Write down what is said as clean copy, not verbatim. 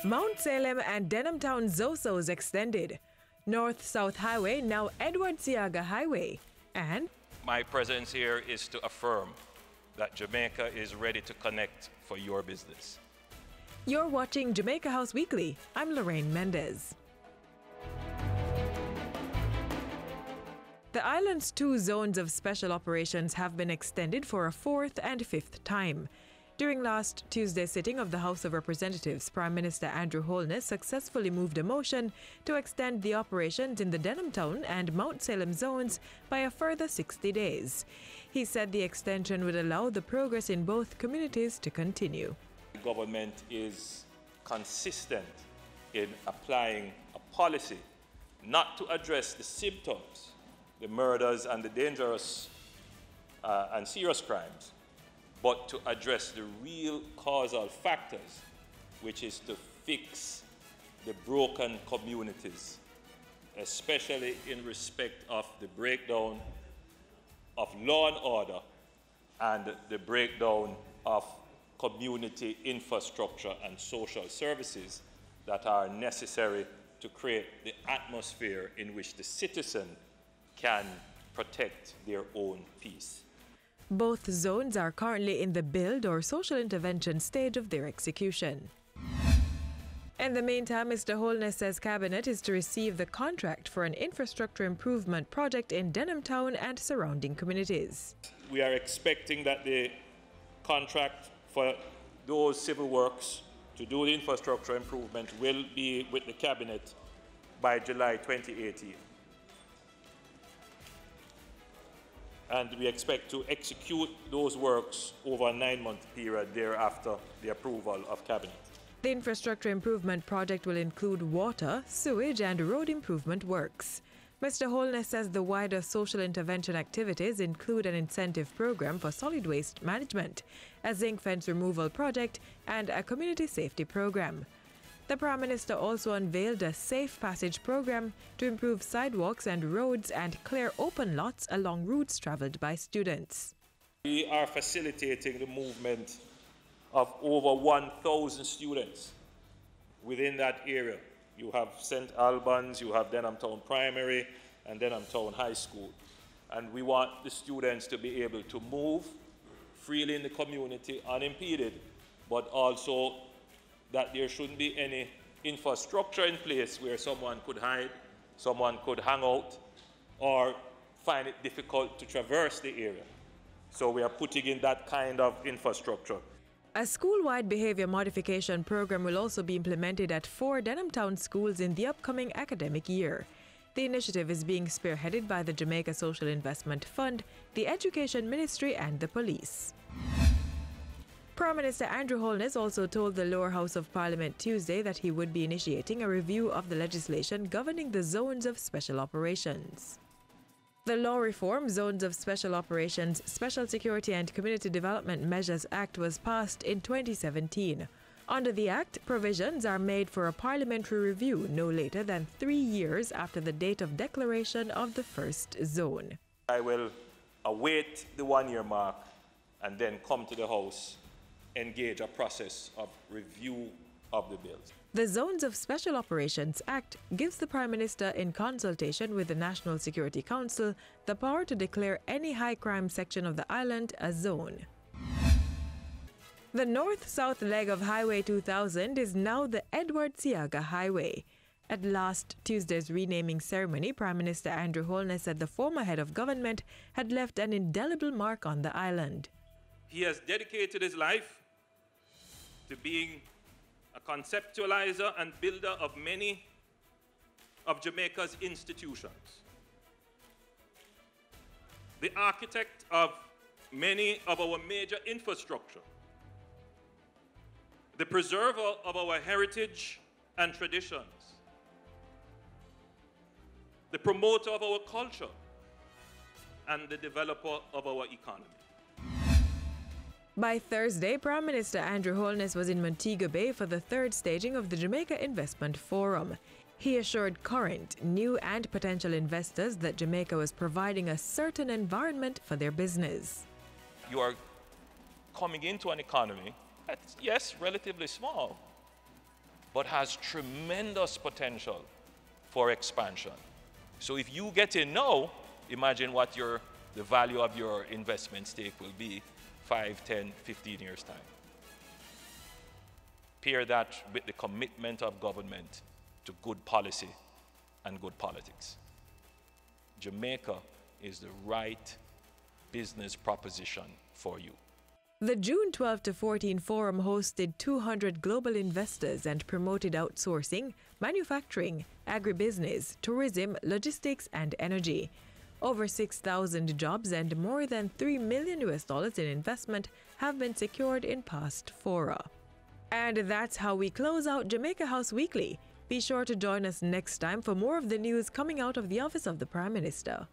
Mount Salem and Denham Town Zosos extended. North-South Highway now Edward Seaga Highway. And my presence here is to affirm that Jamaica is ready to connect for your business. You're watching Jamaica House Weekly. I'm Lorraine Mendez. The island's 2 zones of special operations have been extended for a 4th and 5th time. During last Tuesday's sitting of the House of Representatives, Prime Minister Andrew Holness successfully moved a motion to extend the operations in the Denham Town and Mount Salem zones by a further 60 days. He said the extension would allow the progress in both communities to continue. The government is consistent in applying a policy not to address the symptoms, the murders and the dangerous and serious crimes, but to address the real causal factors, which is to fix the broken communities, especially in respect of the breakdown of law and order and the breakdown of community infrastructure and social services that are necessary to create the atmosphere in which the citizen can protect their own peace. Both zones are currently in the build or social intervention stage of their execution. In the meantime, Mr. Holness says Cabinet is to receive the contract for an infrastructure improvement project in Denham Town and surrounding communities. We are expecting that the contract for those civil works to do the infrastructure improvement will be with the Cabinet by July 2018. And we expect to execute those works over a 9-month period thereafter the approval of Cabinet. The infrastructure improvement project will include water, sewage and road improvement works. Mr. Holness says the wider social intervention activities include an incentive program for solid waste management, a zinc fence removal project and a community safety program. The Prime Minister also unveiled a safe passage program to improve sidewalks and roads and clear open lots along routes travelled by students. We are facilitating the movement of over 1,000 students within that area. You have St. Albans, you have Denham Town Primary and Denham Town High School. And we want the students to be able to move freely in the community unimpeded, but also that there shouldn't be any infrastructure in place where someone could hide, someone could hang out, or find it difficult to traverse the area. So we are putting in that kind of infrastructure. A school-wide behavior modification program will also be implemented at 4 Denham Town schools in the upcoming academic year. The initiative is being spearheaded by the Jamaica Social Investment Fund, the Education Ministry and the police. Prime Minister Andrew Holness also told the lower house of Parliament Tuesday that he would be initiating a review of the legislation governing the zones of special operations. The Law Reform Zones of Special Operations, Special Security and Community Development Measures Act was passed in 2017. Under the Act, provisions are made for a parliamentary review no later than 3 years after the date of declaration of the first zone. I will await the 1-year mark and then come to the House, engage a process of review of the bills. The Zones of Special Operations Act gives the Prime Minister, in consultation with the National Security Council, the power to declare any high crime section of the island a zone. The north-south leg of Highway 2000 is now the Edward Seaga Highway. At last Tuesday's renaming ceremony, Prime Minister Andrew Holness said the former head of government had left an indelible mark on the island. He has dedicated his life to being a conceptualizer and builder of many of Jamaica's institutions, the architect of many of our major infrastructure, the preserver of our heritage and traditions, the promoter of our culture, and the developer of our economy. By Thursday, Prime Minister Andrew Holness was in Montego Bay for the 3rd staging of the Jamaica Investment Forum. He assured current, new and potential investors that Jamaica was providing a certain environment for their business. You are coming into an economy that's, yes, relatively small, but has tremendous potential for expansion. So if you get in now, imagine what the value of your investment stake will be 5, 10, 15 years' time. Pair that with the commitment of government to good policy and good politics. Jamaica is the right business proposition for you. The June 12 to 14 forum hosted 200 global investors and promoted outsourcing, manufacturing, agribusiness, tourism, logistics, and energy. Over 6,000 jobs and more than $3 million in investment have been secured in past fora. And that's how we close out Jamaica House Weekly. Be sure to join us next time for more of the news coming out of the office of the Prime Minister.